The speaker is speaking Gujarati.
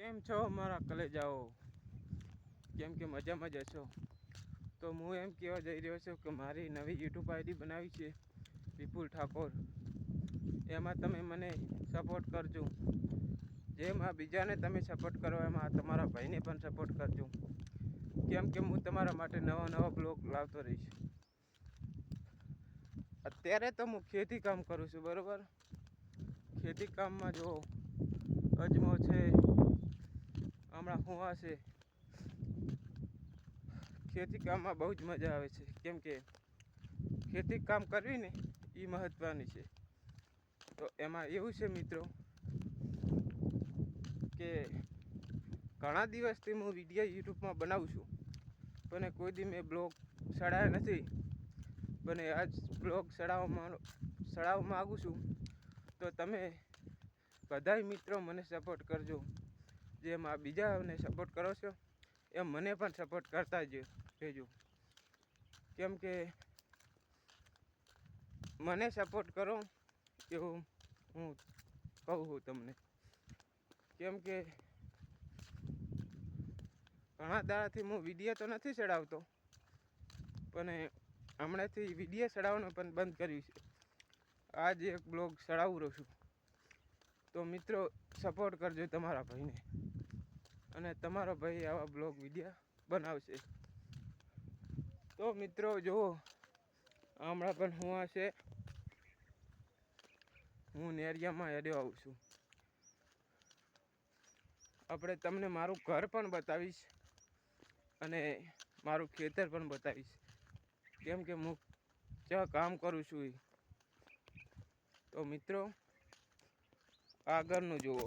કેમ છો મારા કલેજાઓ? કેમ કે મજામાં જ છો? તો હું એમ કહેવા જઈ રહ્યો છું કે મારી નવી યુટ્યુબ આઈડી બનાવી છે, વિપુલ ઠાકોર. એમાં તમે મને સપોર્ટ કરજો. જેમાં બીજાને તમે સપોર્ટ કરો એમાં તમારા ભાઈને પણ સપોર્ટ કરજો. કેમ કે હું તમારા માટે નવા બ્લોગ લાવતો રહીશ. અત્યારે તો હું ખેતી કામ કરું છું, બરાબર. ખેતી કામમાં જો અજમો છે, હમણાં હુંવા છે. ખેતી કામમાં બહુ જ મજા આવે છે, કેમ કે ખેતી કામ કરવી ને એ મહત્ત્વની છે. તો એમાં એવું છે મિત્રો કે ઘણા દિવસથી હું વિડીયો યુટ્યુબમાં બનાવું છું, પણ કોઈ દી મેં બ્લોગ ચડાવ્યા નથી. પણ આજ બ્લોગ ચડાવવા માગું છું. તો તમે બધાય મિત્રો મને સપોર્ટ કરજો. જેમ આ બીજાને સપોર્ટ કરો છો એમ મને પણ સપોર્ટ કરતા જ રહેજો. કેમ કે મને સપોર્ટ કરો એવું હું કહું છું તમને. કેમ કે ઘણા દાડાથી હું વિડીયો તો નથી ચડાવતો, પણ હમણાંથી વિડીયો ચડાવવાનું પણ બંધ કર્યું છે. આજ એક બ્લોગ ચડાવું રહ્યો છું. તો મિત્રો સપોર્ટ કરજો તમારા ભાઈને, અને તમારો ભાઈ આવા બ્લોગ વિડીયો બનાવશે. તો મિત્રો જુઓ, હમણાં પણ હું હશે, હું નેરિયામાં હેડ્યો આવું છું. આપણે તમને મારું ઘર પણ બતાવીશ અને મારું ખેતર પણ બતાવીશ. કેમ કે હું જ્યાં કામ કરું છું. તો મિત્રો આગળનું જુઓ.